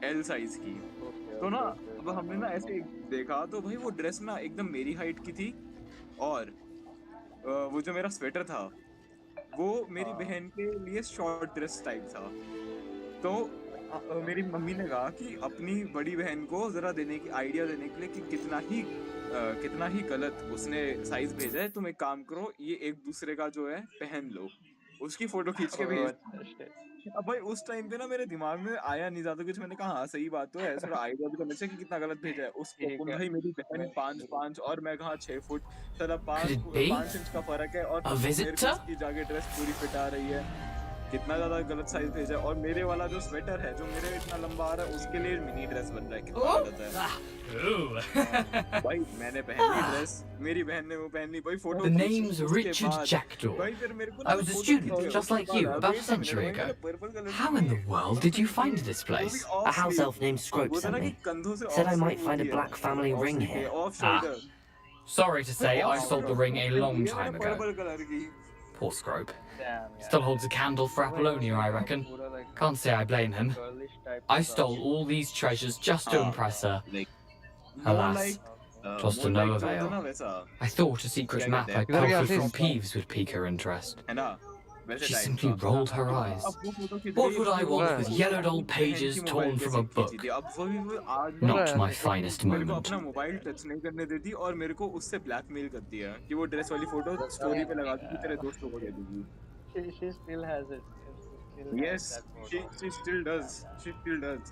L size की। तो ना अब हमने ना ऐसे देखा तो भाई वो ड्रेस ना एकदम मेरी हाइट की थी, और वो जो मेरा स्वेटर था वो मेरी बहन के लिए शॉर्ट ड्रेस टाइप था। तो मेरी मम्मी ने कहा कि अपनी बड़ी बहन को जरा देने की आइडिया देने के लिए कि कितना ही गलत उसने साइज भेजा है, तुम एक काम करो ये एक दूसरे का जो है पहन लो, उसकी फोटो खींच के भेज। अब भाई उस टाइम पे ना मेरे दिमाग में आया नहीं ज्यादा कुछ, मैंने कहा हाँ सही बात तो है, थोड़ा आइडिया भी करना चाहिए कि कितना गलत भेजा है उसको। ठीक तुम है। भाई मेरी बहन 5'5" और मैं कहा 6 फुट, साला Could पांच it be 5 इंच का फर्क है, और a मेरे को visitor? उसकी जाके ड्रेस पूरी फिट आ रही है। कितना ज्यादा गलत साइज भेजा है, और मेरे वाला जो स्वेटर है जो मेरे इतना लंबा आ रहा है उसके लिए मिनी ड्रेस बन रहा है, कितना गलत है। Ooh. भाई मैंने पहन ली ड्रेस, मेरी बहन ने वो पहन ली, भाई फोटो The खींची name's उसके Richard बाद Jackdaw. भाई फिर मेरे को I ना was a फोटो student खींचे just उसके like बाद you about a wait a minute century भाई, ago. मैंने purple colour How in the world did you find this वो भी place? Of A house sleeve, elf named Scrope वो था sent ना कि me. कंधों से Said of I sleeve might find a होती है, black family of ring sleeve के here. Off shoulder. Sorry to say, I of sold the ring a long time ago. Purple colour की। Poor Scrope. Damn, Still holds a candle for Apollonia, I reckon. Can't say I blame him. girlish type I of stole all these treasures just to impress her. Alas, twas to no avail. I thought a secret map I pilfered from Peeves would pique her interest. है ना, वैसे She type simply का। rolled her eyes. अब वो photo खींच What रही would है, I वो want with फोटो yellowed अपनी old बहन pages की torn मोबाइल from से a खींची book? थी। अब वो भी वो आज Not my finest मेरे को moment. अपना मोबाइल टच नहीं करने देती, और मेरे को उससे ब्लैकमेल करती है कि वो ड्रेस वाली फोटो स्टोरी पे लगा दूंगी, तेरे दोस्तों को दे दूंगी। She still has it. She still Yes, has that she photo. still does. She still does.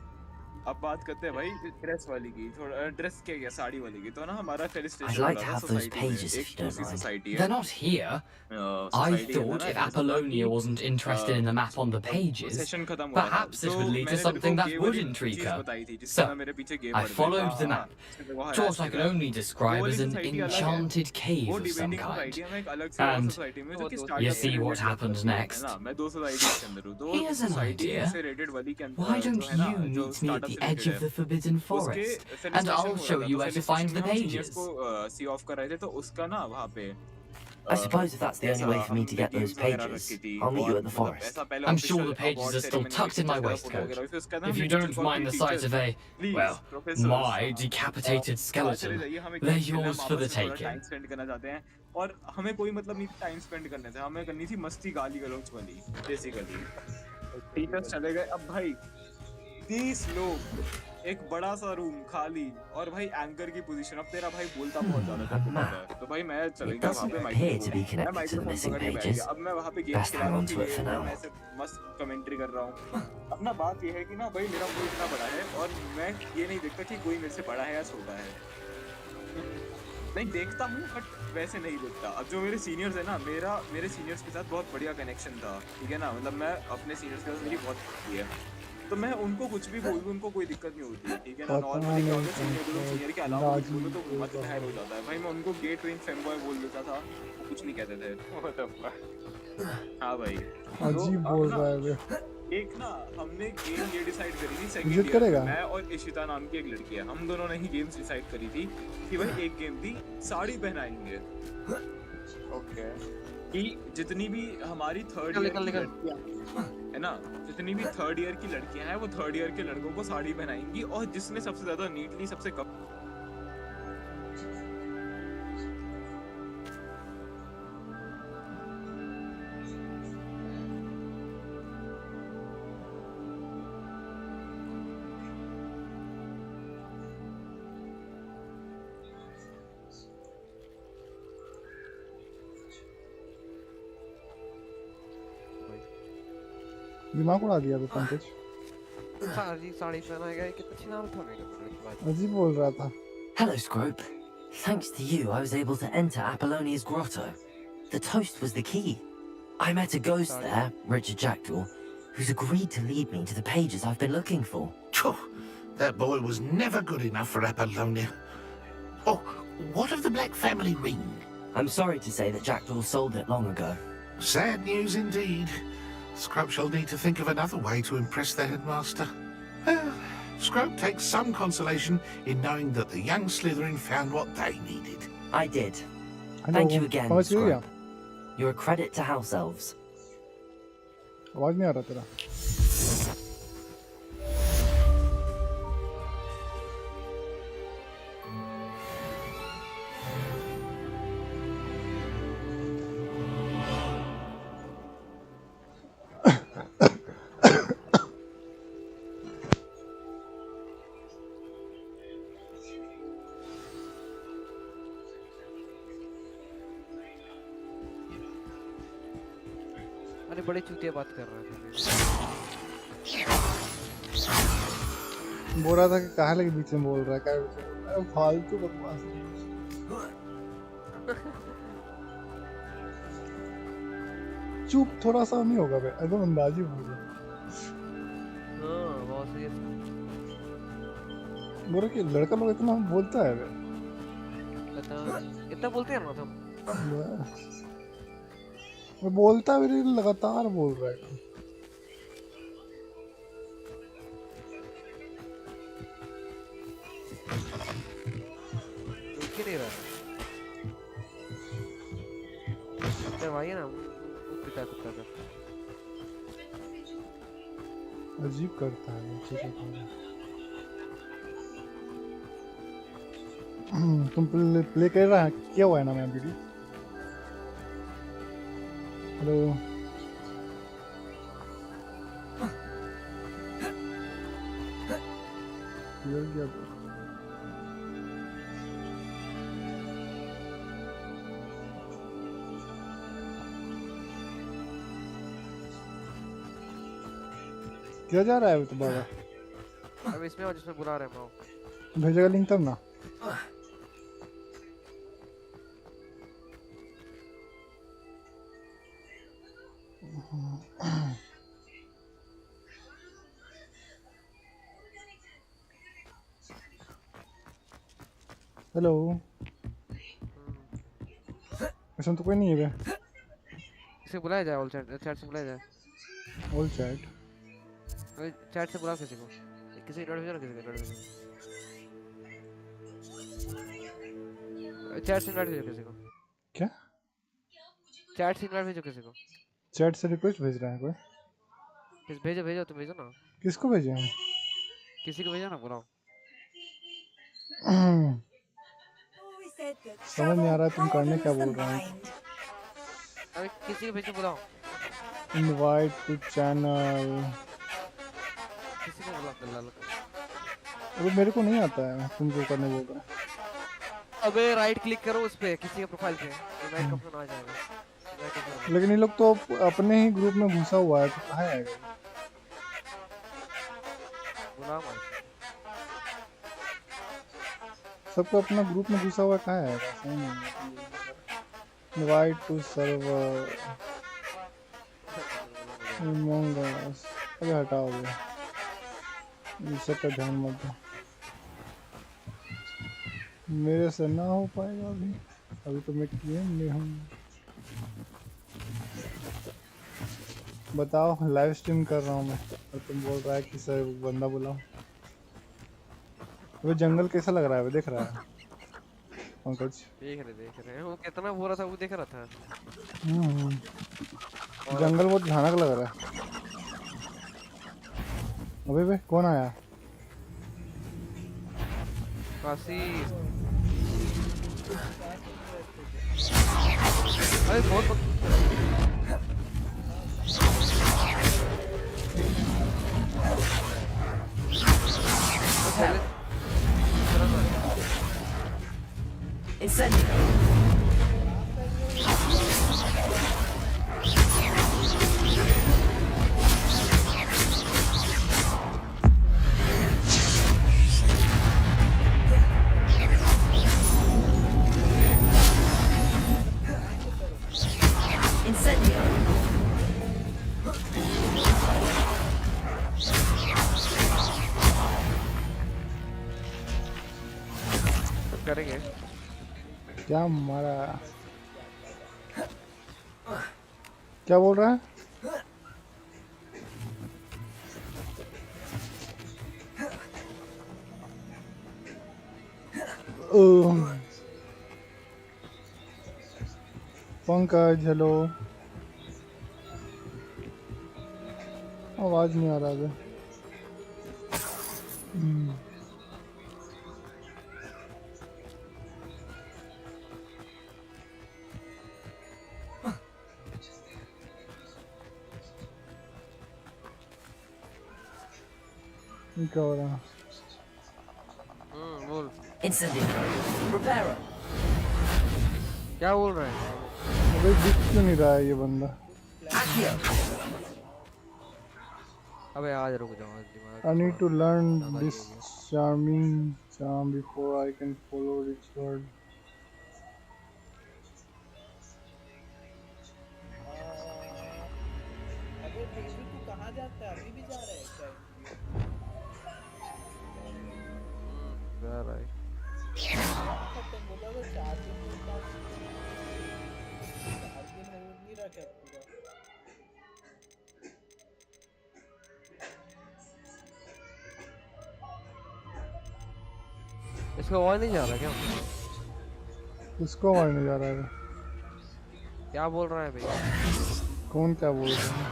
अब बात करते हैं भाई ड्रेस वाली की, थोड़ा ड्रेस क्या क्या साड़ी वाली की। तो ना हमारा I'd फेलिस्टेशन like हो to रहा था have those सोसाइटी में, pages if एक you don't दूसरी mind. सोसाइटी They're है। not here. I सोसाइटी है thought ना, if ऐसा था Apollonia कि, wasn't interested in the map on the pages, session खत्म हो रहा था, perhaps it तो would lead to मैंने something तेरे that को would ये वाली intrigue चीज her. बताई थी जिससे So, ना मेरे पीछे गेम I पड़ गए। followed the हाँ, map. इसने वो harass Thought I किया could था। only वो describe वाली as an सोसाइटी अलग है, enchanted cave वो of some debating kind. Society है, मैं एक अलग से और And सोसाइटी में जो कि you स्टार्टअप you से see what रिलेटेड happens करती है next? ना, मैं दो सोसाइटीज के अंदर हूँ, तो Here's an सोसाइटी idea. से रिलेटेड वाली के Why अंदर don't जो है ना, you जो meet me at startup the से edge of रिलेटेड the है, Forbidden उसके Forest, and फेलिस्टेशन I'll हो रहा show था। you तो where to find felicitation the में हम सीनियर्स pages? को सी ऑफ कर रहे थे, तो उसका ना वहाँ पे I suppose if that's the only way for me to get those pages, I'll meet you at the forest. I'm sure the pages are still tucked in my waistcoat. If you don't mind the sight of a, well, my decapitated skeleton, they're yours for the taking. Time spend करना चाहते हैं, और हमें कोई मतलब नहीं time spend करने से, हमें करनी थी मस्ती, गाली गलौज वाली बेसिकली। टीचर्स चले गए, अब भाई 30 लोग, एक बड़ा सा रूम खाली, और भाई एंकर की पोजीशन। अब तेरा भाई बोलता बहुत ज्यादा था, तो भाई मैं चले It गया वहाँ doesn't पे appear to be माइक्रोफोन, मैं connected to the microphone missing पकड़ के बैठ pages. गया। अब मैं वहाँ पे गेम Best खिला hang रहा on हूँ to it for कि now. मैं ऐसे मस्त कमेंट्री कर रहा हूँ। अपना बात ये है कि ना भाई मेरा फोन इतना बड़ा है, और मैं ये नहीं देखता कि कोई मेरे से बड़ा है या छोटा है, नहीं देखता हूँ बट वैसे नहीं देखता। अब जो मेरे सीनियर्स है ना, मेरे सीनियर्स के साथ बहुत बढ़िया कनेक्शन था, ठीक है ना, मतलब मैं अपने सीनियर्स के साथ मेरी बहुत अच्छी है, तो मैं उनको कुछ भी बोल दूँ उनको कोई दिक्कत नहीं होती है, ठीक है ना। नॉर्मली क्या होता है, सीनियर के अलावा कुछ बोलो तो मत बहर हो जाता है। भाई मैं उनको गेट ट्रेन फेमबॉय बोल देता था, वो कुछ नहीं कहते थे। हाँ भाई, अजीब बोल रहा है वे। एक ना हमने गेम ये डिसाइड करी थी विजिट सेकंड ईयर करेगा? में, मैं और इशिता नाम की एक लड़की है, हम दोनों ने ही गेम्स डिसाइड करी थी कि भाई एक गेम थी साड़ी पहनाएंगे। Okay. कि जितनी भी हमारी थर्ड ईयर की लड़कियां है ना, जितनी भी थर्ड ईयर की लड़कियां हैं वो थर्ड ईयर के लड़कों को साड़ी पहनाएंगी, और जिसने सबसे ज्यादा नीटली सबसे कम दिमाग उड़ा दिया तो पंकज, साड़ी पहनाएगा, ये कितना अच्छी नाम था मेरा। अजीब बोल रहा था। Hello, Scrope. Thanks to you, I was able to enter Apollonia's grotto. The toast was the key. I met a ghost there, Richard Jackdaw, who's agreed to lead me to the pages I've been looking for. Phew, that boy was never good enough for Apollonia. Oh, what of the Black family ring? I'm sorry to say that Jackdaw sold it long ago. Sad news indeed. Scrub shall need to think of another way to impress the headmaster. Well, Scrub takes some consolation in knowing that the young Slytherin found what they needed. I did. Hello, Thank you again, समझ गया? Scrope. You're a credit to house elves. आवाज नहीं आ रहा तेरा। अरे बड़े चूतिया बात कर रहा है। बोल रहा था कि कहाँ लगे बीच में बोल रहा है, क्या बीच में बोल रहा है, फालतू बकवास। चुप थोड़ा सा नहीं होगा बे, एकदम अंदाजी बोल रहा है। हाँ बहुत सही है। बोल रहा कि लड़का लोग इतना बोलता है बे। पता इतना बोलते हैं ना तुम। वो बोलता भी नहीं, लगातार बोल रहा है। रुक ही नहीं रहा। क्या भाई है ना पिता कुत्ता का। अजीब करता है चीज़ें को। तुम प्ले कर रहा है क्या हुआ है ना मैं वीडियो। हेलो ये क्या क्या जा रहा है तुम्हारा। अब इसमें और जिसमें बुला रहे हैं माओ। भेजेगा लिंक तब ना। हेलो इसमें तो कोई नहीं है बे। इसे बुलाया जाए ऑल चैट से बुलाया जाए। ऑल चैट चैट से बुला किसी को। किसी इनवाइट भेजो ना किसी को इनवाइट भेजो। चैट से इनवाइट भेजो किसी को। क्या चैट से इनवाइट भेजो किसी को। चैट से रिक्वेस्ट भेज रहा है कोई। भेजो भेजो तुम भेजो ना। किसको भेजे हम। किसी को भेजो ना बुलाओ। समझ नहीं आ रहा है तुम करने क्या बोल रहे हो। अरे किसी को भेजो बुलाओ। इनवाइट टू चैनल किसी को बुलाओ दलाल को। अरे मेरे को नहीं आता है तुम जो करने बोल रहे हो। अबे राइट क्लिक करो उस पे किसी के प्रोफाइल पे इनवाइट का ऑप्शन आ जाएगा। लेकिन ये लोग तो अपने ही ग्रुप में घुसा हुआ है तो कहाँ आएगा। बुलाओ मत। सबको अपना ग्रुप में घुसा हुआ कहाँ आएगा। Invite to server among us. अबे हटाओ भैया इस सब का ध्यान मत दो। मेरे से ना हो पाएगा अभी तो मैं गेम में हूँ। बताओ लाइव स्ट्रीम कर रहा हूँ मैं और तुम बोल रहा है कि सर बंदा बुलाओ। वो जंगल कैसा लग रहा है वो देख रहा है पंकज। देख रहे हैं वो कितना बोल रहा था वो देख रहा था। जंगल बहुत भयानक लग रहा है। अबे बे कौन आया। काशी अरे बहुत Incendio. Incendio. करेंगे। क्या मारा क्या बोल रहा है। पंकज हेलो आवाज नहीं आ रहा है। क्या हो रहा है। बोल। Incendio. Preparo. क्या बोल रहा है। अबे दिख क्यों नहीं रहा है ये बंदा। अबे आज रुक जाओ दिमाग I need to learn ज़्यादा ही this हो गया charming charm before I can follow its word. अबे तेजू तू कहाँ जाता है अभी भी जा रहा है क्या एनजीओ जा रहा है खत्म बोला तो 4 दिन बोलता 4 दिन हो नहीं रहा क्या पूरा इसका आवाज नहीं जा रहा क्या किसको मारने जा रहा है? क्या बोल रहा है भैया कौन क्या बोल रहा है?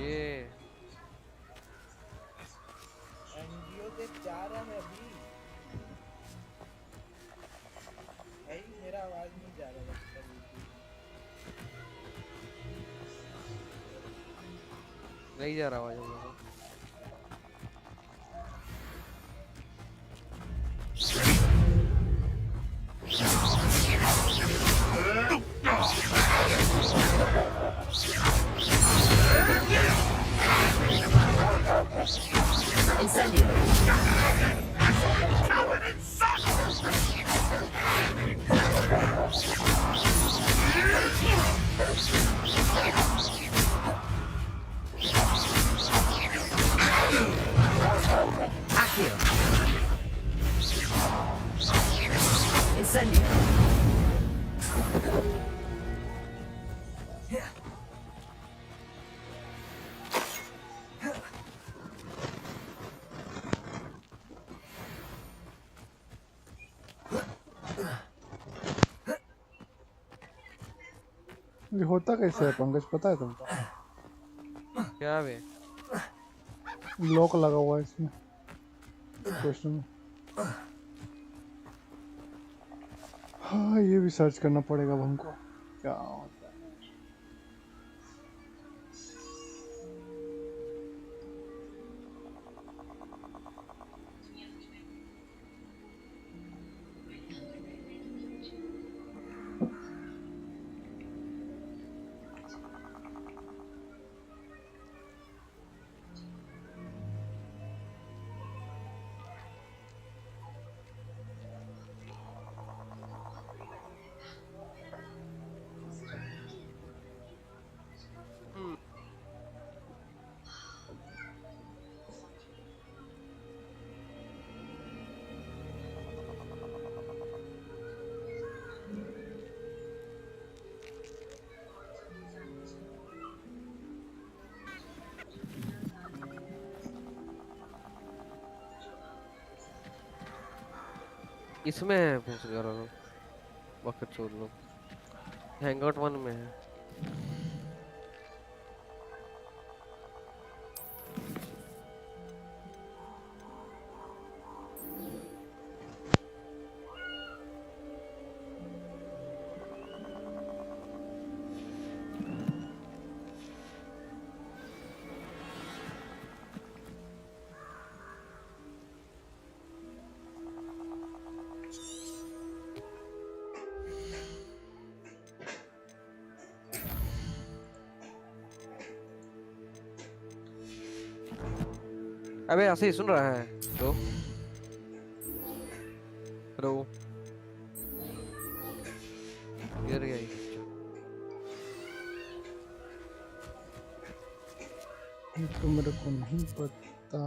ये एनजीओ से जा रहा है अभी भाई मेरा आवाज नहीं जा रहा लगता नहीं जा रहा आवाज हम लोगों को ये होता कैसे है पंकज पता है तुमको? क्या बे लॉक लगा हुआ है इसमें क्वेश्चन में। हाँ ये भी सर्च करना पड़ेगा अब हमको क्या होता है। इसमें है पूछ कर रहा हूँ बकेट छोड़ लो हैंगआउट 1 में है अबे ऐसे ही सुन रहा है तो हेलो गिर गया ये तो मेरे को नहीं पता।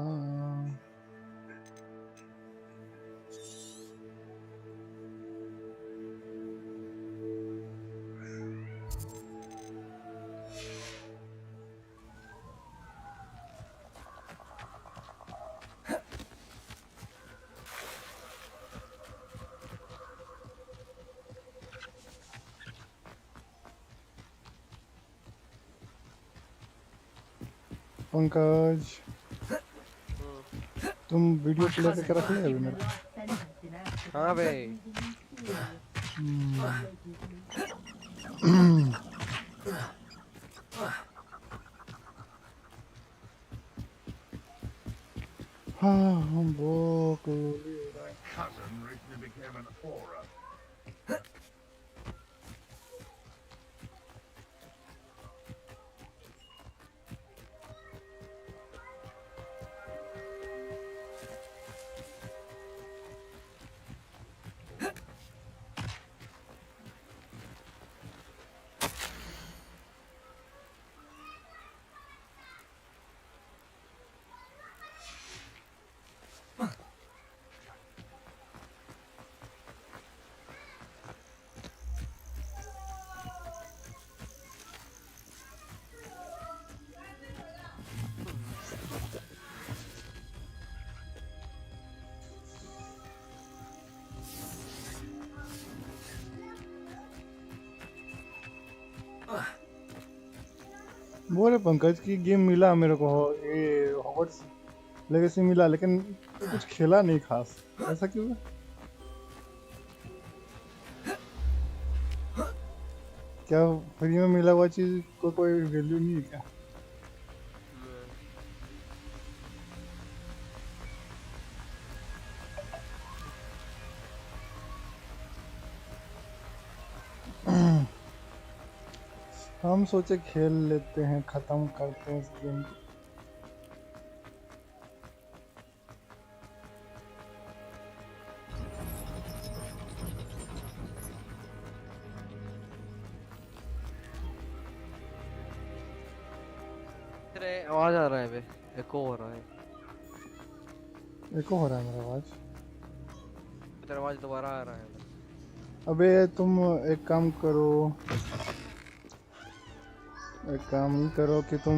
पंकज तुम वीडियो प्ले करके रख ले अभी मेरा। हाँ भाई हाँ हम वो Cousin recently became an aura. बोले पंकज की गेम मिला मेरे को, ये हॉगवर्ट्स लेगेसी मिला, लेकिन कुछ खेला नहीं खास। ऐसा क्यों है? क्या फ्री में मिला हुआ चीज को कोई वैल्यू नहीं है क्या? हम सोचे खेल लेते हैं, खत्म करते हैं इस गेम को। तेरे आवाज आ रहा है बे, एको हो रहा है। एको हो रहा है मेरा आवाज? तेरा आवाज दोबारा आ रहा है। अबे तुम एक काम करो कि तुम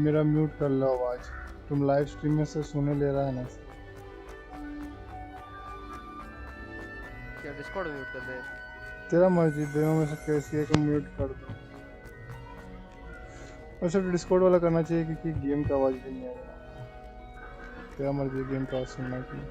मेरा म्यूट कर लो आवाज। तुम लाइव स्ट्रीम में से सुने ले रहा है ना? क्या डिस्कॉर्ड म्यूट कर दे? तेरा मर्जी, दोनों में से कैसी है कि म्यूट कर दो। वैसे तो डिस्कॉर्ड वाला करना चाहिए क्योंकि गेम का आवाज भी नहीं आएगा। तेरा मर्जी गेम का आवाज सुनना चाहिए।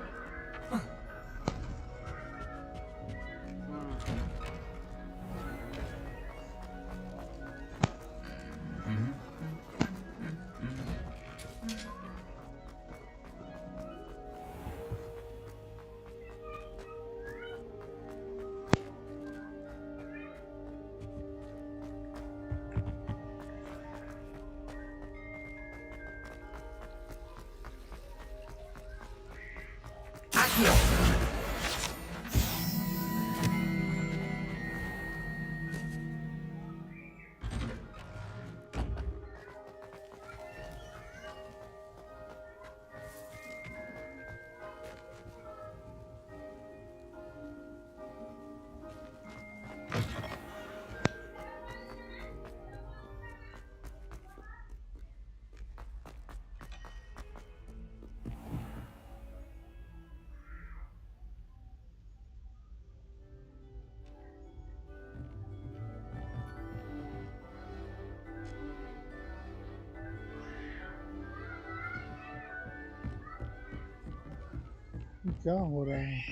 क्या हो रहा है?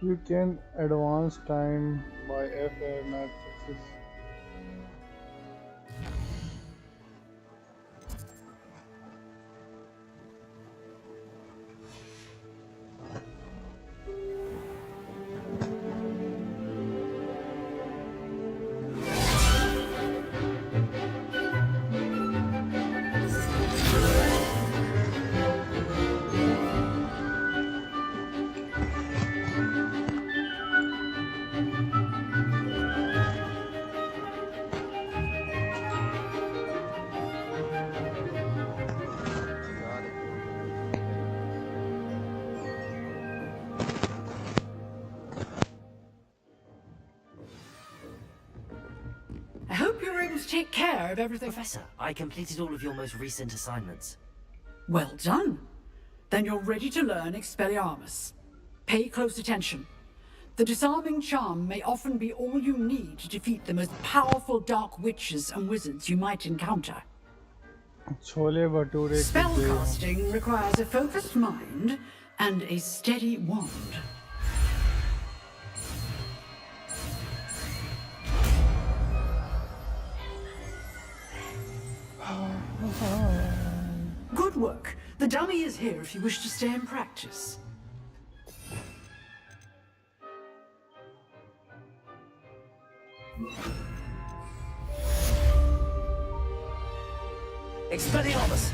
You can advance time by FR not success. I hope you're able to take care of everything. Professor, I completed all of your most recent assignments. Well done. Then you're ready to learn Expelliarmus. Pay close attention. The disarming charm may often be all you need to defeat the most powerful dark witches and wizards you might encounter. Spellcasting requires a focused mind and a steady wand. Good work. The dummy is here if you wish to stay and practice. Expelliarmus!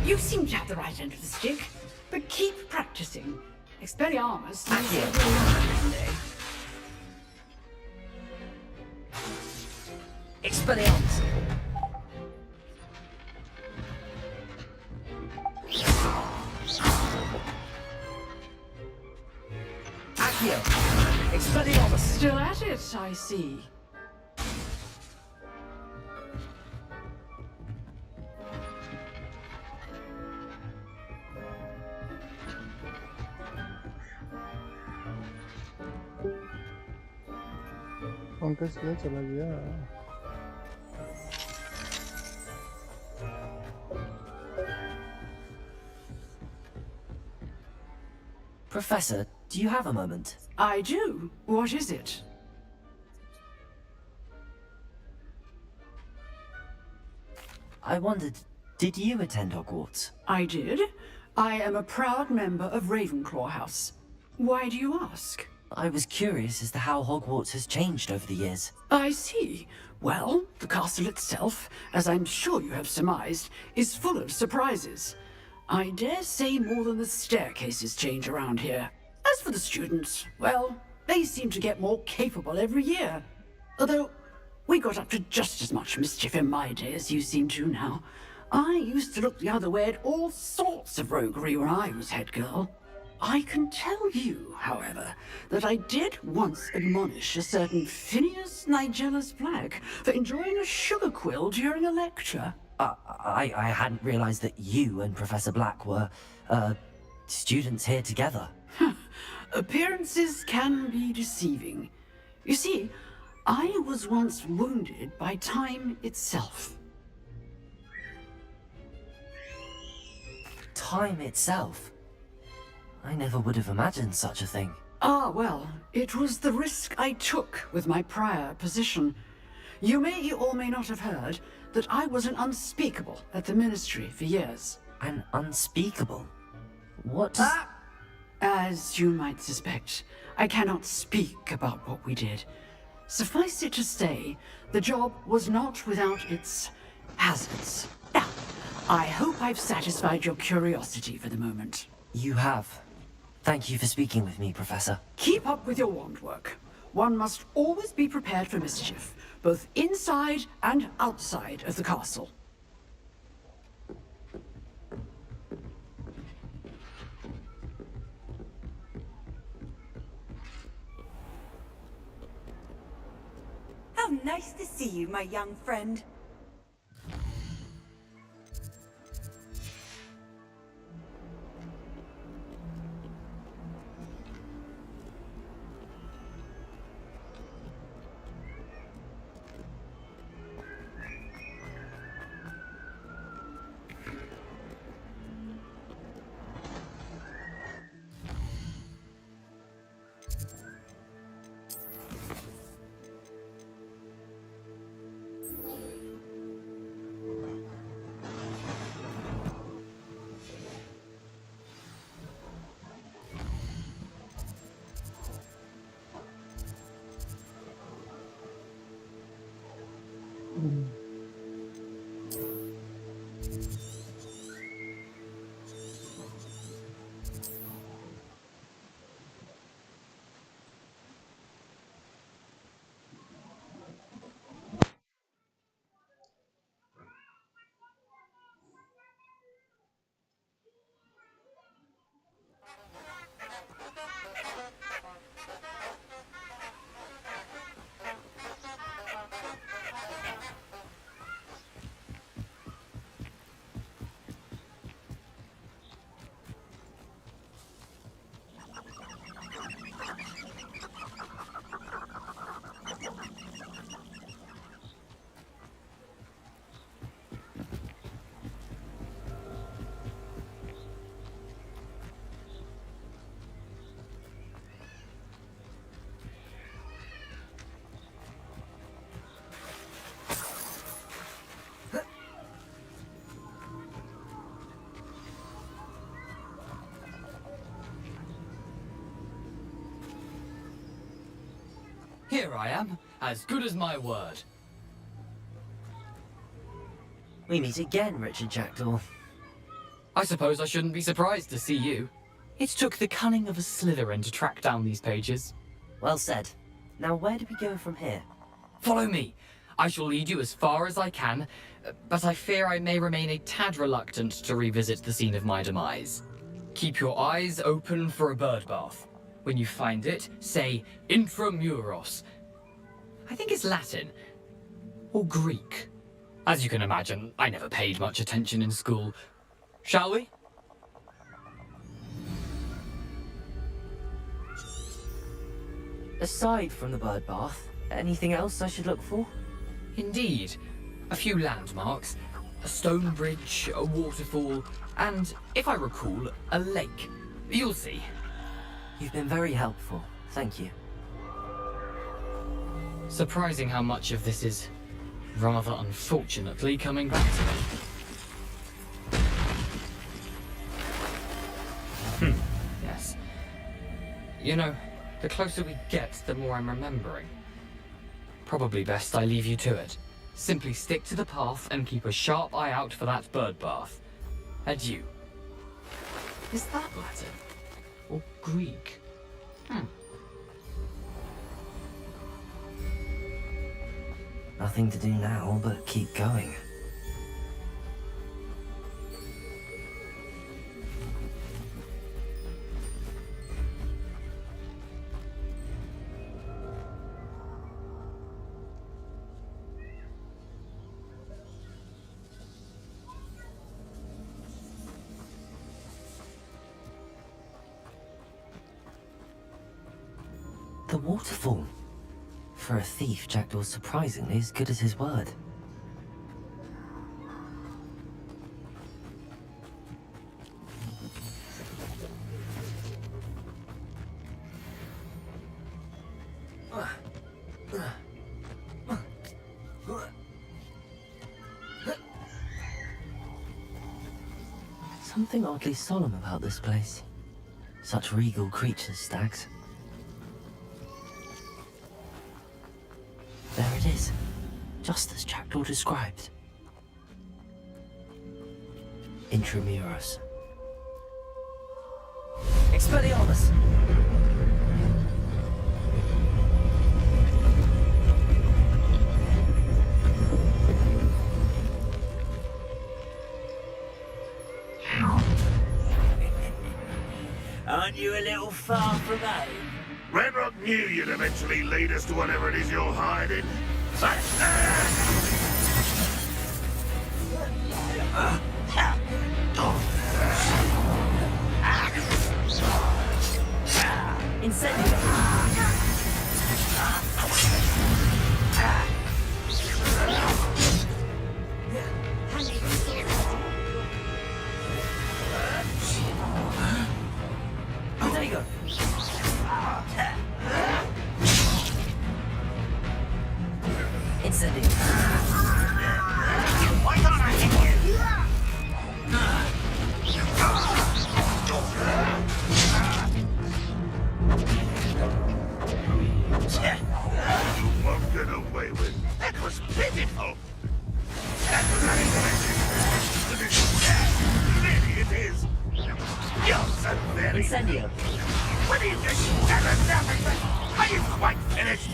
You seem to have the right end of the stick, but keep practicing. Expelliarmus needs Accio. every day. Expelliarmus! Accio! Expelliarmus! Still at it, I see. Pankaj क्या चला गया? Professor, do you have a moment? I do. What is it? I wondered, did you attend Hogwarts? I did. I am a proud member of Ravenclaw House. Why do you ask? I was curious as to how Hogwarts has changed over the years. I see. Well, the castle itself, as I'm sure you have surmised, is full of surprises. I dare say more than the staircases change around here. As for the students, well, they seem to get more capable every year. Although, we got up to just as much mischief in my day as you seem to now. I used to look the other way at all sorts of roguery when I was head girl. I can tell you, however, that I did once admonish a certain Phineas Nigellus Black for enjoying a sugar quill during a lecture. I hadn't realized that you and Professor Black were, students here together. Appearances can be deceiving. You see, I was once wounded by time itself. Time itself? I never would have imagined such a thing. Ah, well, it was the risk I took with my prior position. You may or may not have heard that I was an unspeakable at the Ministry for years. An unspeakable? What does... As you might suspect, I cannot speak about what we did. Suffice it to say, the job was not without its hazards. Now, I hope I've satisfied your curiosity for the moment. You have. Thank you for speaking with me, Professor. Keep up with your wand work. One must always be prepared for mischief, both inside and outside of the castle. How nice to see you, my young friend. Here I am, as good as my word. We meet again, Richard Jackdaw. I suppose I shouldn't be surprised to see you. It took the cunning of a Slytherin to track down these pages. Well said. Now where do we go from here? Follow me. I shall lead you as far as I can, but I fear I may remain a tad reluctant to revisit the scene of my demise. Keep your eyes open for a bird bath. When you find it, say intramuros. I think it's Latin. Or Greek. As you can imagine, I never paid much attention in school. Shall we? Aside from the bird bath, Anything else I should look for? Indeed. A few landmarks, a stone bridge, a waterfall, and, if I recall, a lake. You'll see. You've been very helpful. Thank you. Surprising how much of this is, rather unfortunately, coming back to me. Yes. You know, the closer we get, the more I'm remembering. Probably best I leave you to it. Simply stick to the path and keep a sharp eye out for that bird bath. Adieu. Is that Latin? Or Greek? Nothing to do now but keep going. The waterfall. For a thief, Jackdaw's surprisingly as good as his word. Something oddly solemn about this place. Such regal creatures, stags. There it is, just as Jackdaw described. Intramuros. Expelliarmus! Aren't you a little far from home? Renrock knew you'd eventually lead us to whatever it is you're hiding. Incendio! Potato! Incendio! Why can't I hit you? You won't get away with. That was pitiful. That was unexpected. Really it is. You're so very... Incendio! What are you doing? Nothing. Are you quite finished?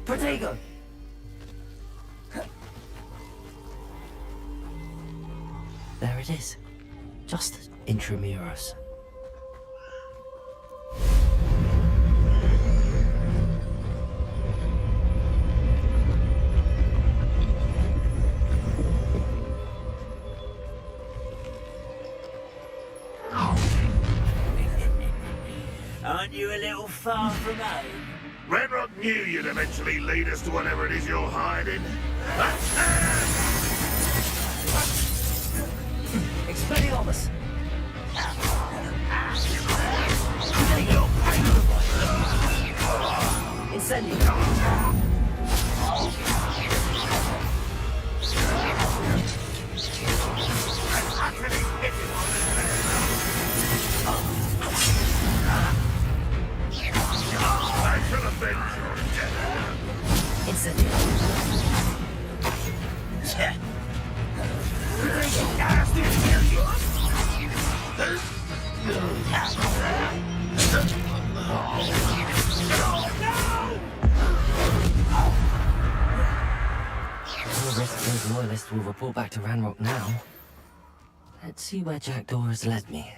Protego! There it is, just as Intramuros. Aren't you a little far from home? Renrock knew you'd eventually lead us to whatever it is you're hiding. Expelliarmus! Incendio! I shall avenge your death. Incendio! We'll risk those loyalists will report back to Ranrock now. Let's see where Jackdaw has led me.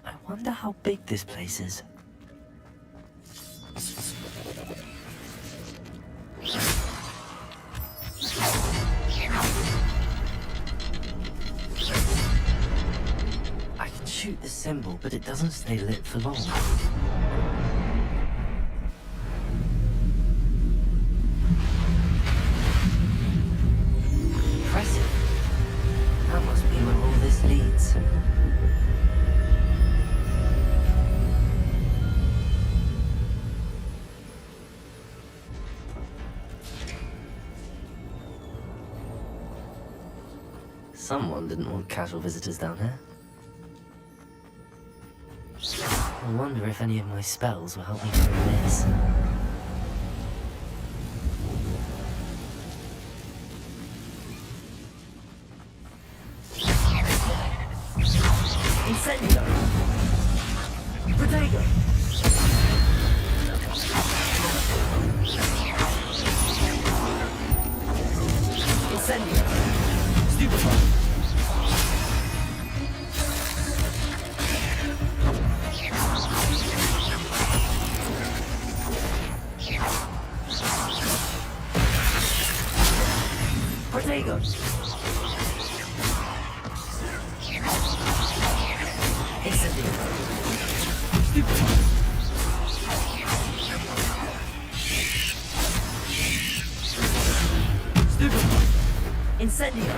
I wonder how big this place is. I can shoot the symbol, but it doesn't stay lit for long. Impressive. That must be where all this leads. Someone didn't want casual visitors down here. I wonder if any of my spells will help me through this. Incendio! Protego! Incendio! Stupefy! Protego! Incendio! Stupefy! Stupefy! Incendio!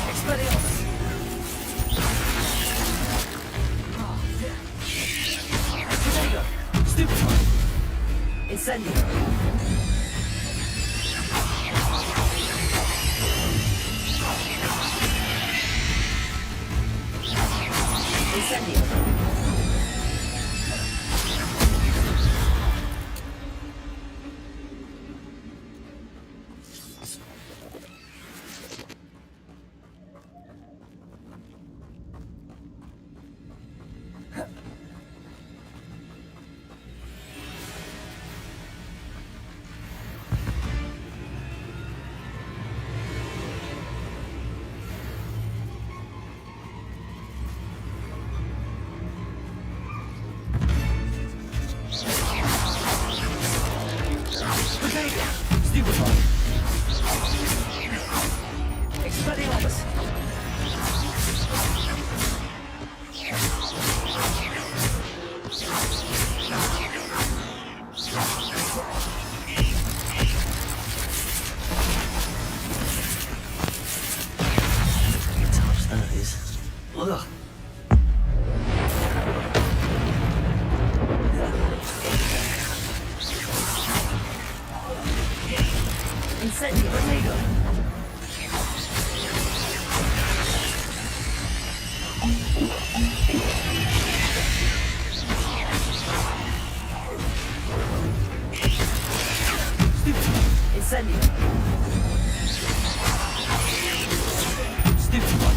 Expelliarmus! Protego! Stupefy! Incendio! Incendio! Stupefy! Expelliarmus! Touch those. Ugh. Incendio! Protego! Incendio! Stupefy!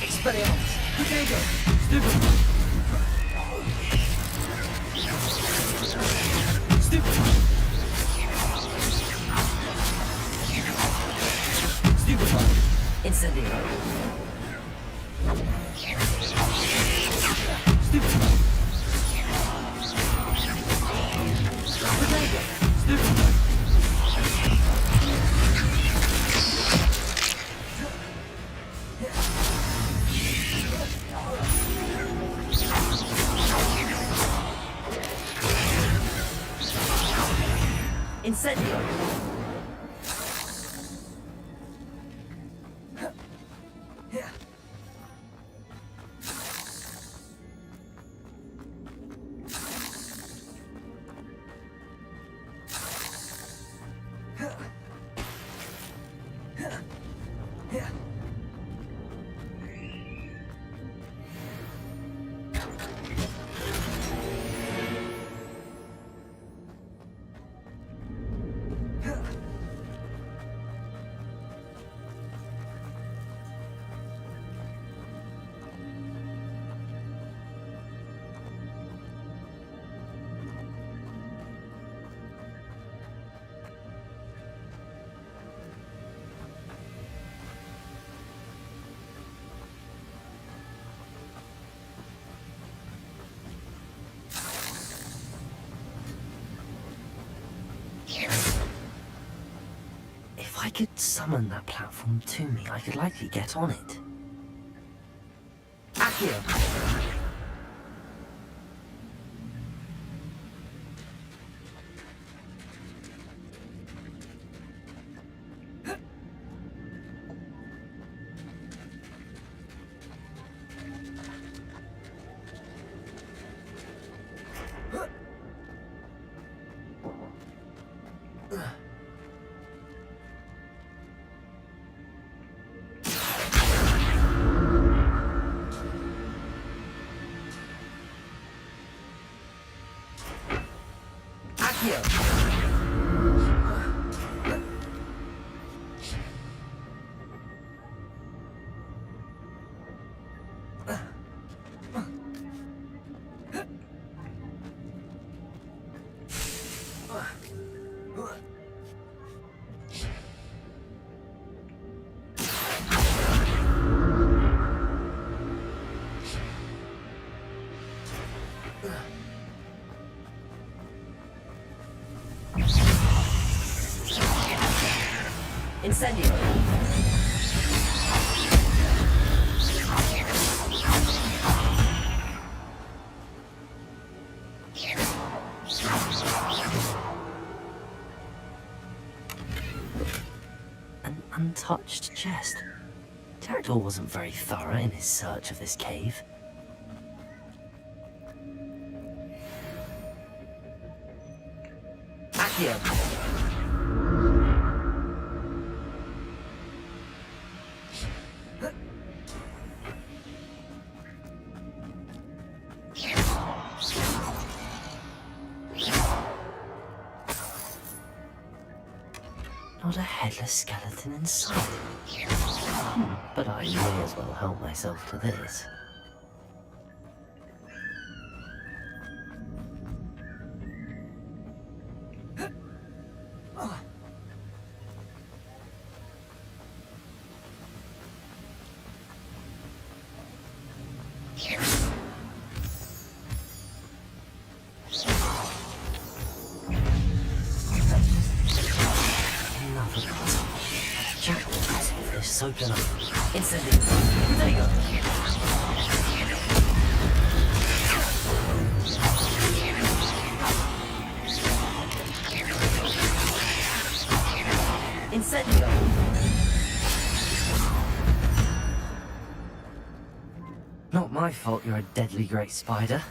Expelliarmus! Protego! Stupefy! Stupefy! Stupefy! Incendio! Stupefy! Protego! Stupefy! Incendio! could summon that platform to me, I could likely get on it. Accio! Incendio! An untouched chest. Jackdaw wasn't very thorough in his search of this cave. Accio! Not a headless skeleton in sight. But I may as well help myself to this. Open up. Incendio. There you go. Incendio. Not my fault you're a deadly great spider.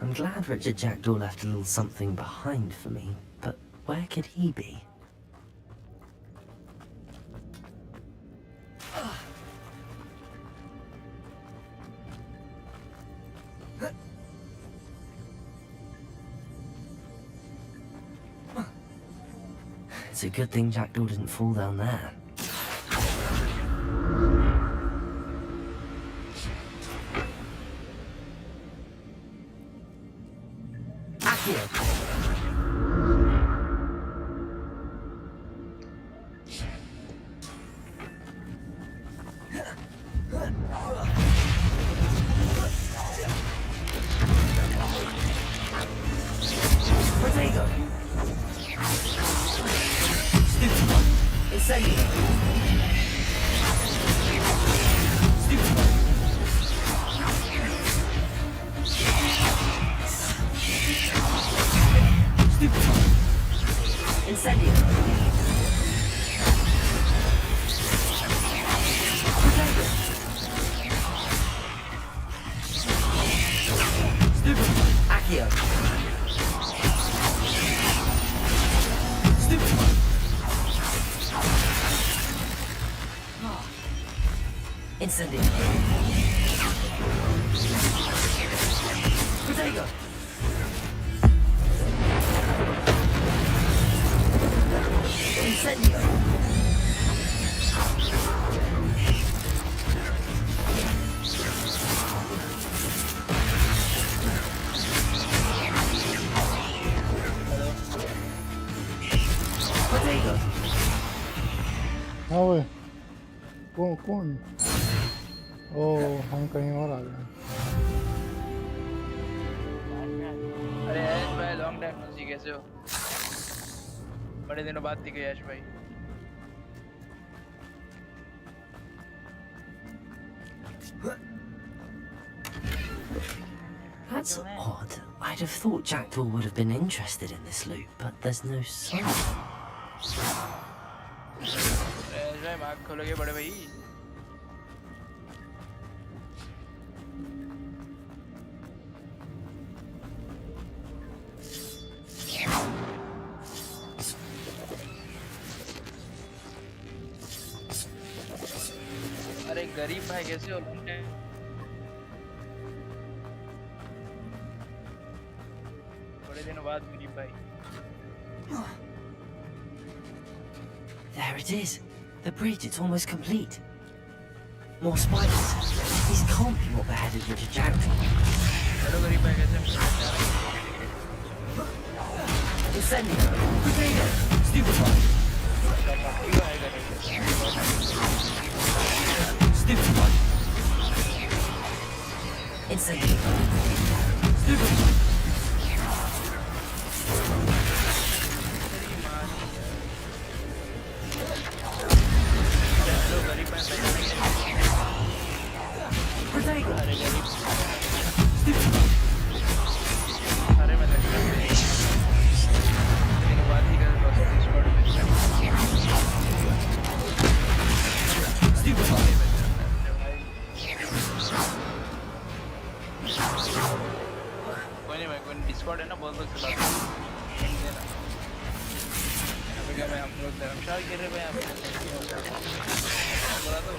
I'm glad Richard Jackdaw left a little something behind for me, but where could he be? It's a good thing Jackdaw didn't fall down there. Accio! Protego! Stupid one! Incendio! Stupid one! Stupid one! Incendio! Protego! Stupid one! Accio! Stupid one! Incendio! Protego! Incendio! Protego! हाँ वे कौन ओ हम कहीं और आ गए अरे यश भाई long time no सी कैसे हो बड़े दिनों बाद दिखे यश भाई That's odd. I'd have thought Jackdaw would have been interested in this loot, but there's no sign. यश भाई मार्क खोलोगे बड़े भाई अरे गरीब भाई कैसे हो लॉन्ग टाइम बड़े दिनों बाद गरीब भाई There it is. The bridge, it's almost complete. More spiders. These can't be what beheaded Richard Jackdaw. Hello गरीब भाई कैसे हो Incendio! Protego! Stupid one! Stupid one! Incendio! Stupid one! Protego! Stupid one! अरे मैं लगता है दिनों बाद ही कर बस स्क्वाड में Stupid one! कोई नहीं भाई कोई डिस्कॉर्ड है ना बहुत बहुत चला अभी क्या भाई हम लोग धर्मशाला गिर रहे भाई आप बोला तो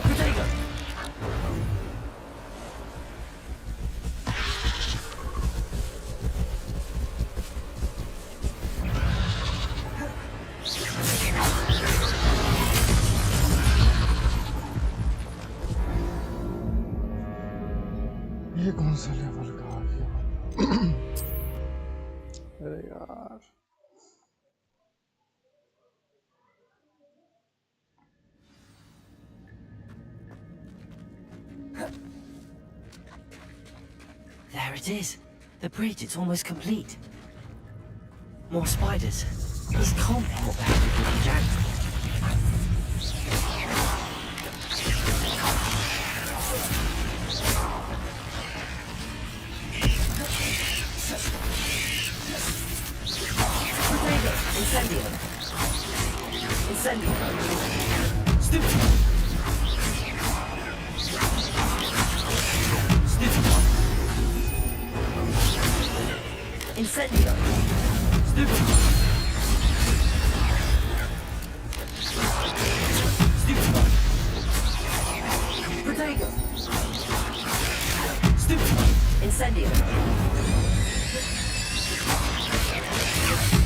Protego! ये कौन सा लेवल का आ गया अरे यार There it is. The bridge, it's almost complete. More spiders. These can't be what beheaded Richard Jackdaw. Protego! Incendio! Incendio! Stupid one! Stupid one! Incendio! Stupid one! Stupid one! Protego! Stupid one! Incendio!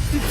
Stupid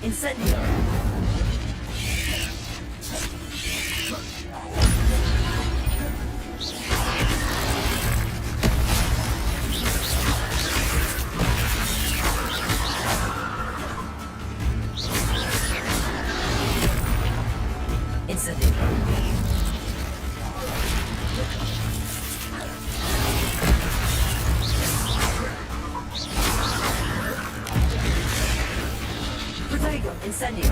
Incendio! Incendio! Protego! Incendio!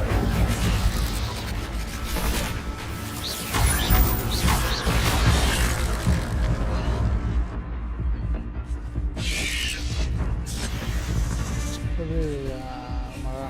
अरे यार मरा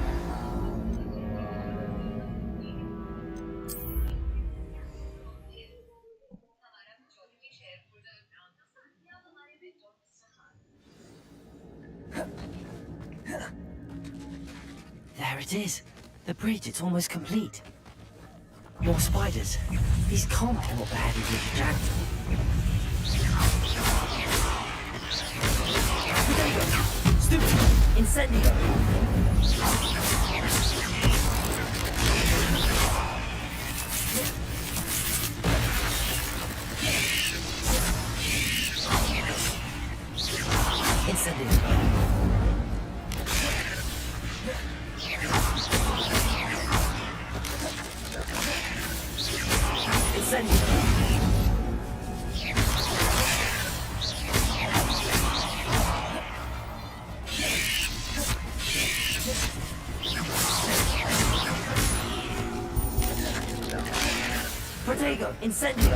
There it is. The bridge, it's almost complete. More spiders. These can't be what the heavy Richard Jack. Stupid! Incendio! Incendio! Incendio! Protego! Incendio!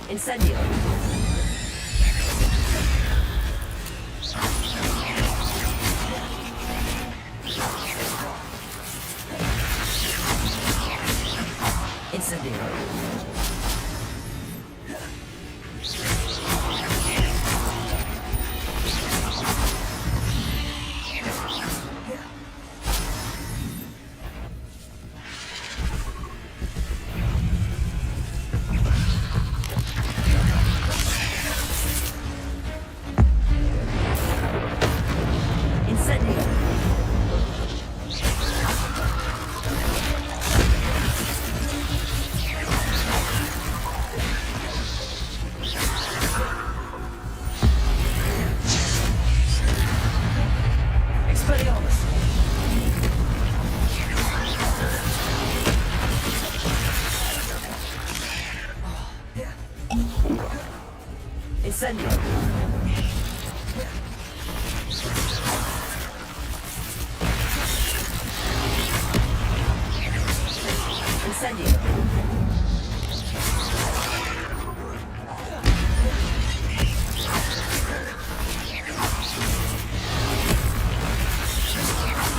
Incendio! Incendio! Incendio! Expelliarmus! Incendio! Incendio!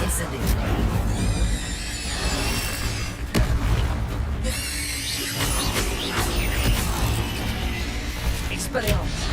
Incendio! Expelliarmus!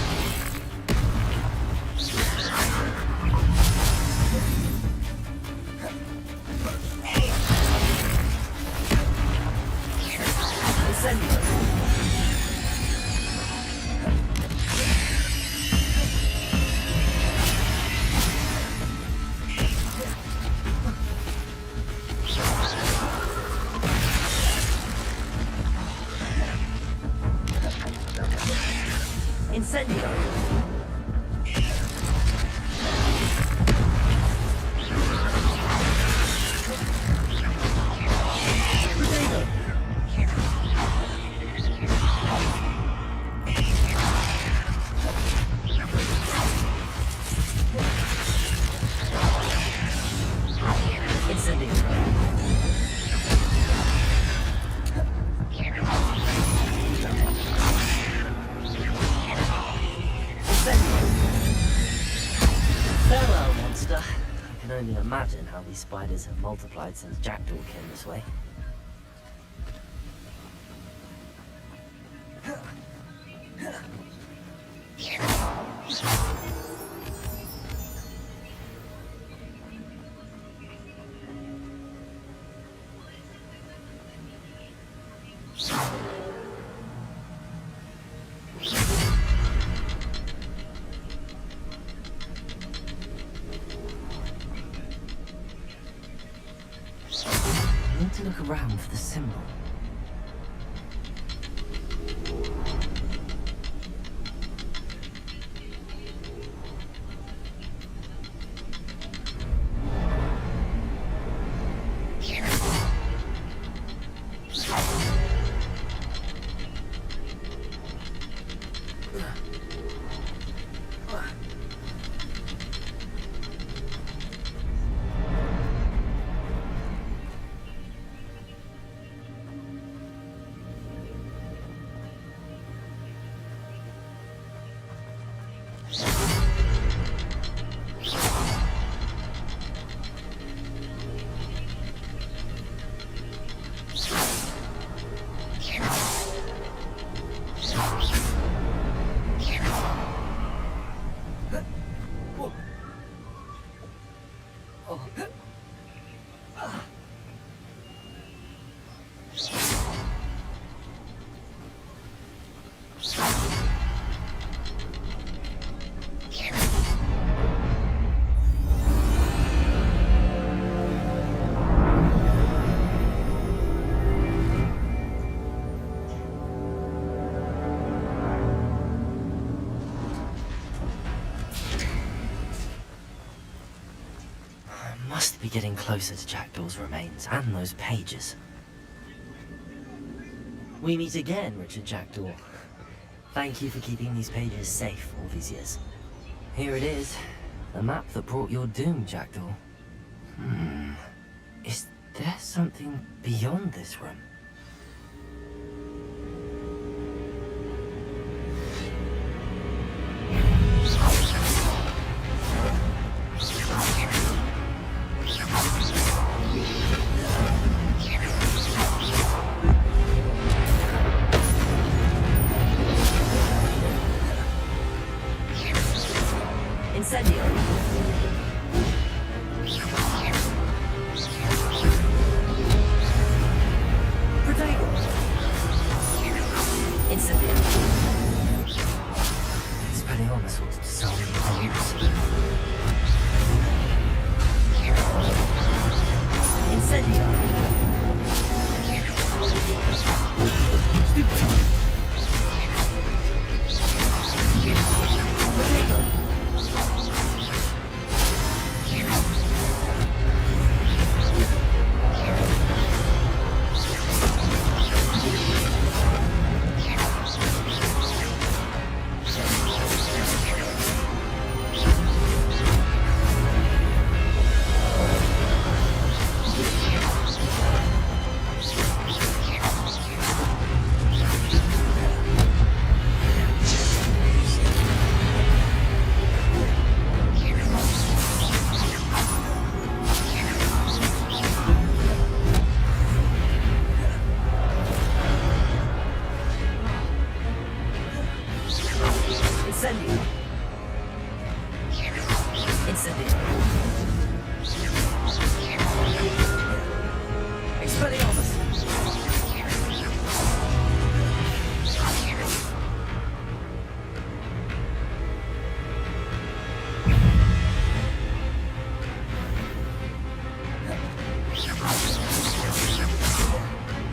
Incendio! Incendio! Farewell, monster. I can only imagine how these spiders have multiplied since Jackdaw came this way. around for the symbol. Must be getting closer to Jackdaw's remains and those pages. We meet again, Richard Jackdaw. Thank you for keeping these pages safe all these years. Here it is, the map that brought your doom, Jackdaw. Is there something beyond this room? Incendio. Protego. Incendio. Expelliarmus ought to dissolve the Incendio. Stupid. Protego.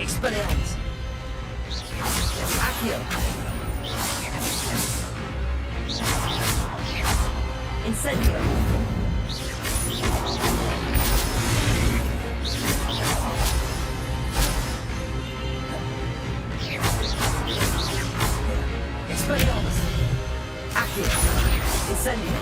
Expelliarmus. Accio. Incendio. Expelliarmus. Accio. Incendio.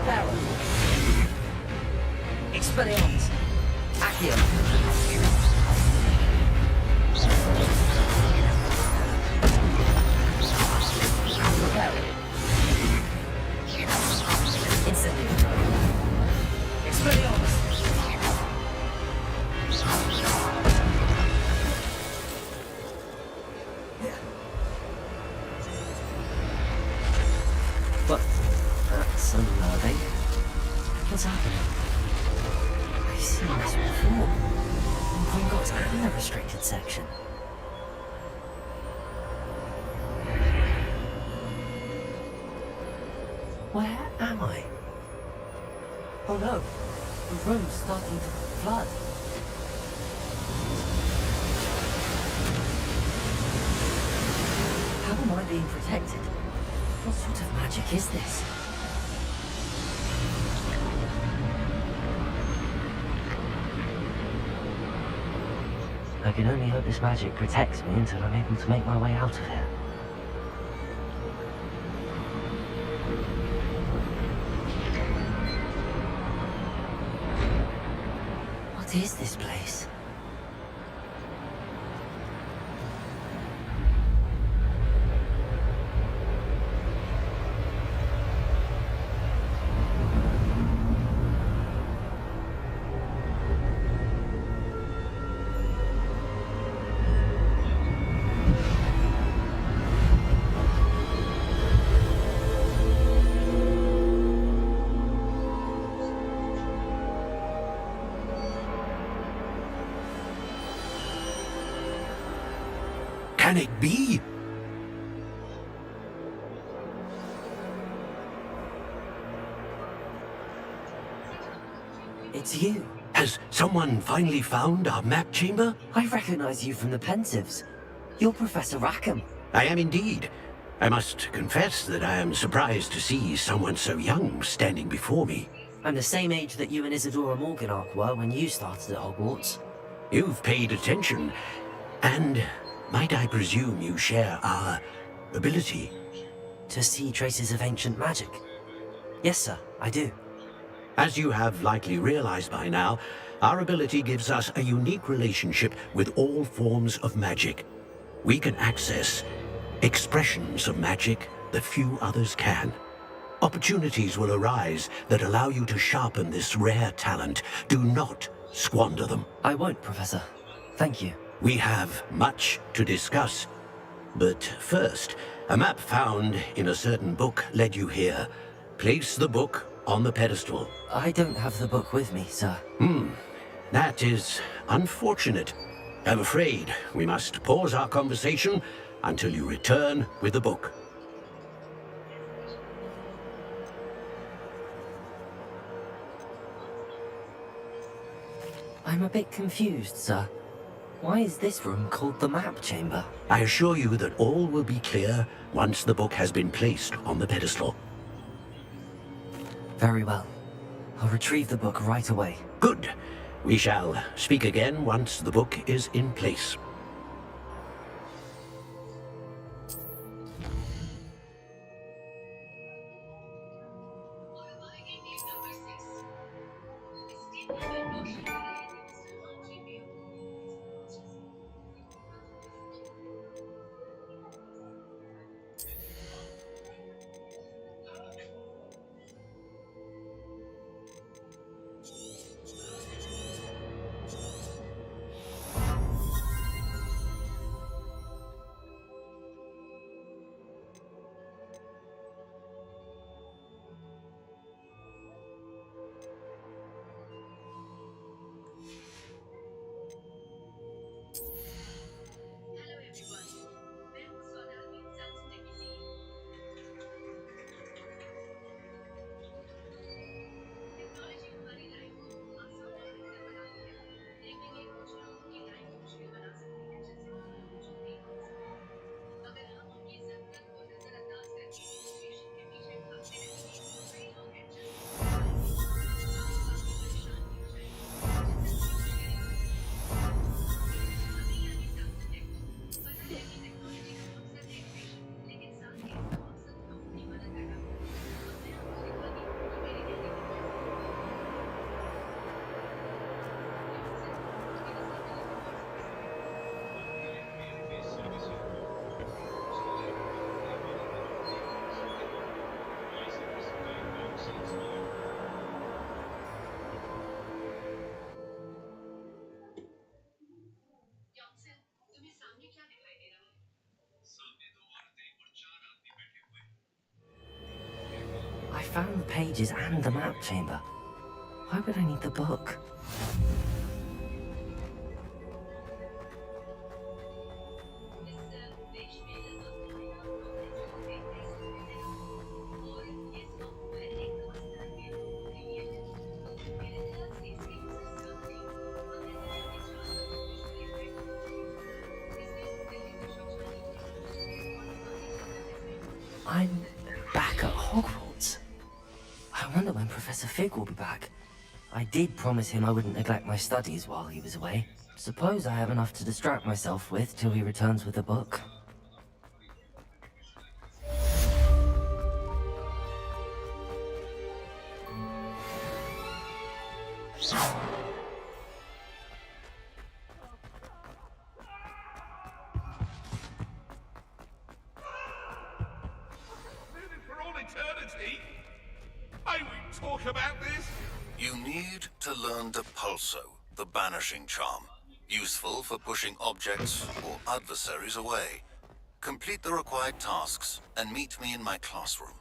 Reparo. Expelliarmus. Accio. Reparo. Incendio. Expelliarmus. What? That's unnerving. What's happening? I've seen this before. Gringotts and the restricted section. Where am I? Oh no, the room's starting to flood. How am I being protected? What sort of magic is this? I can only hope this magic protects me until I'm able to make my way out of here. What is this place? Can it be? It's you. Has someone finally found our map chamber? I recognize you from the Pensives. You're Professor Rackham. I am indeed. I must confess that I am surprised to see someone so young standing before me. I'm the same age that you and Isadora Morganach were when you started at Hogwarts. You've paid attention, and might I presume you share our ability? To see traces of ancient magic? Yes, sir, I do. As you have likely realized by now, our ability gives us a unique relationship with all forms of magic. We can access expressions of magic that few others can. Opportunities will arise that allow you to sharpen this rare talent. Do not squander them. I won't, Professor. Thank you. We have much to discuss. But first, a map found in a certain book led you here. Place the book on the pedestal. I don't have the book with me, sir. That is unfortunate. I'm afraid we must pause our conversation until you return with the book. I'm a bit confused, sir. Why is this room called the map chamber? I assure you that all will be clear once the book has been placed on the pedestal. Very well. I'll retrieve the book right away. Good. We shall speak again once the book is in place. found the pages and the map chamber. Why would I need the book? I'm back at Hogwarts. I wonder when Professor Fig will be back. I did promise him I wouldn't neglect my studies while he was away. Suppose I have enough to distract myself with till he returns with the book. For all eternity? May we talk about this? You need to learn the Pulso, the banishing charm. Useful for pushing objects or adversaries away. Complete the required tasks and meet me in my classroom.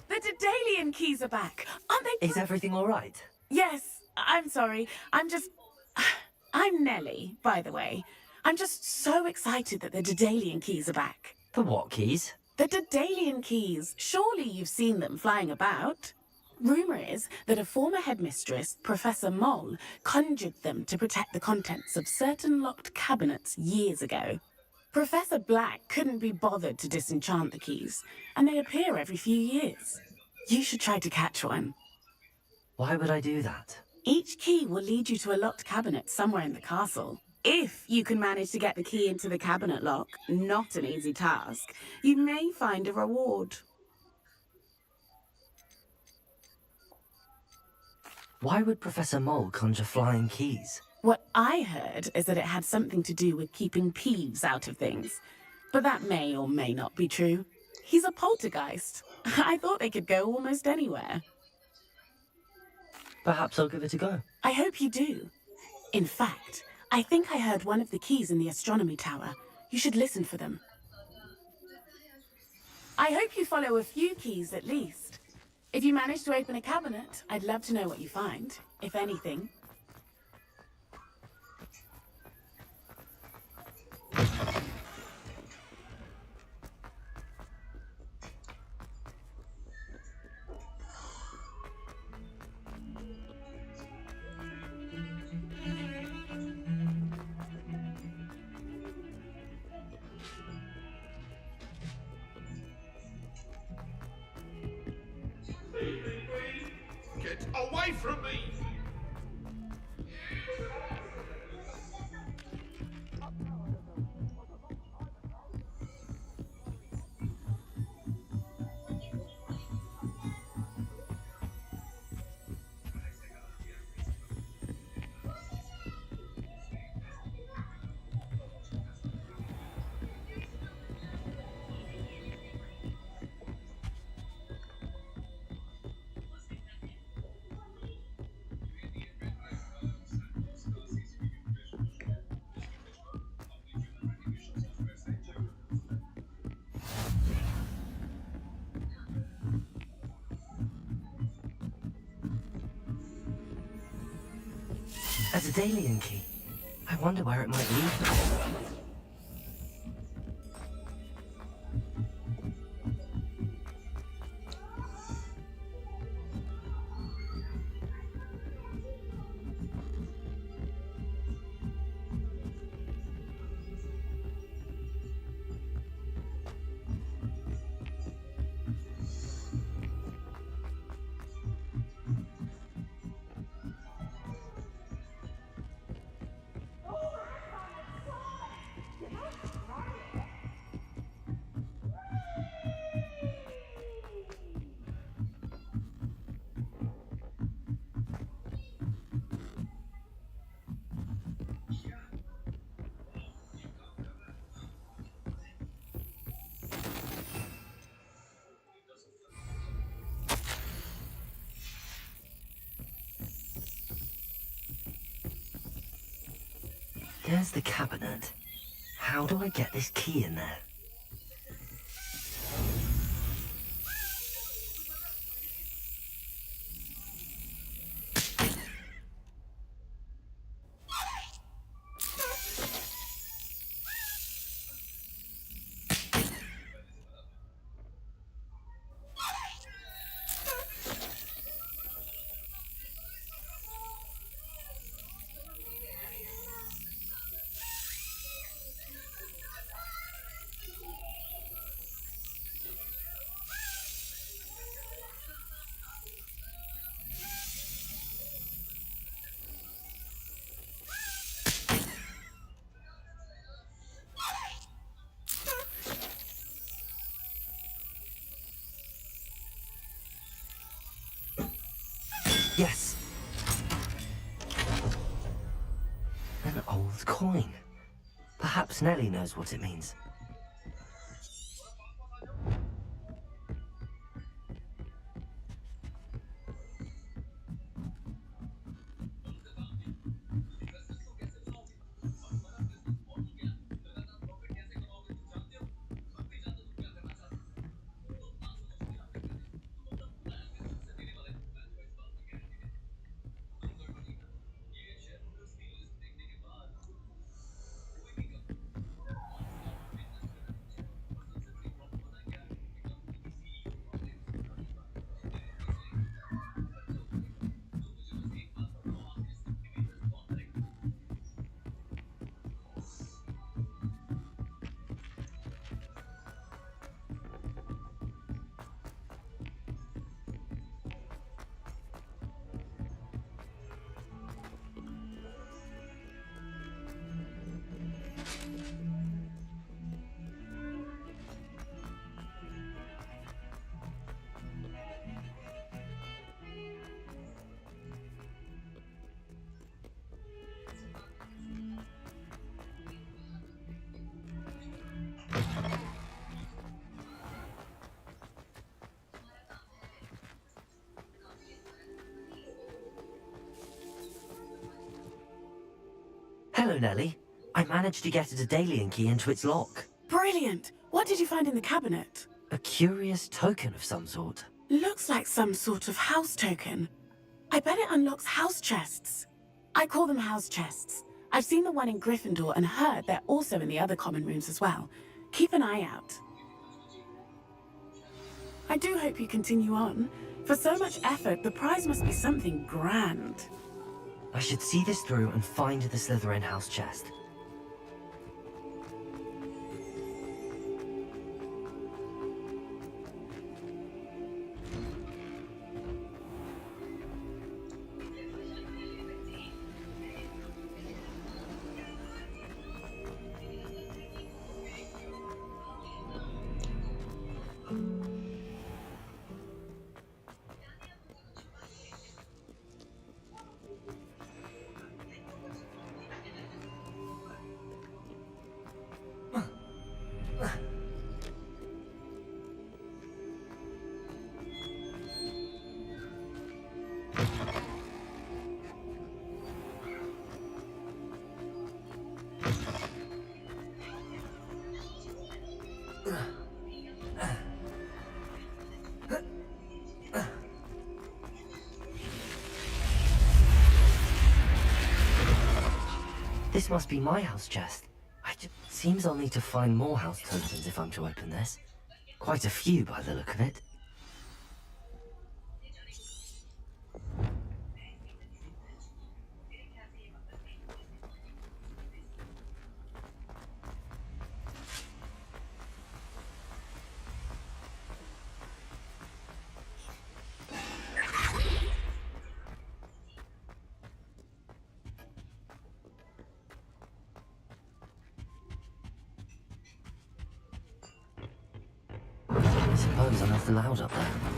The Daedalian keys are back. Aren't they? Is everything all right? Yes. I'm sorry. I'm Nellie, by the way. I'm just so excited that the Daedalian keys are back. The what keys? The Daedalian keys. Surely you've seen them flying about. Rumour is that a former headmistress, Professor Moll, conjured them to protect the contents of certain locked cabinets years ago. Professor Black couldn't be bothered to disenchant the keys, and they appear every few years. You should try to catch one. Why would I do that? Each key will lead you to a locked cabinet somewhere in the castle. If you can manage to get the key into the cabinet lock, not an easy task, you may find a reward. Why would Professor Moll conjure flying keys? What I heard is that it had something to do with keeping Peeves out of things. But that may or may not be true. He's a poltergeist. I thought they could go almost anywhere. Perhaps I'll give it a go. I hope you do. In fact, I think I heard one of the keys in the astronomy tower. You should listen for them. I hope you follow a few keys at least. If you manage to open a cabinet, I'd love to know what you find, if anything. Get away from me! A Daedalian key. I wonder where it might lead. There's the cabinet. How do I get this key in there? Yes. An old coin. Perhaps Nellie knows what it means. Hello, Nellie. I managed to get a Daedalian key into its lock. Brilliant! What did you find in the cabinet? A curious token of some sort. Looks like some sort of house token. I bet it unlocks house chests. I call them house chests. I've seen the one in Gryffindor and heard they're also in the other common rooms as well. Keep an eye out. I do hope you continue on. For so much effort, the prize must be something grand. I should see this through and find the Slytherin house chest. This must be my house chest. Seems I'll need to find more house tokens if I'm to open this. Quite a few by the look of it. I suppose I'm nothing loud up there.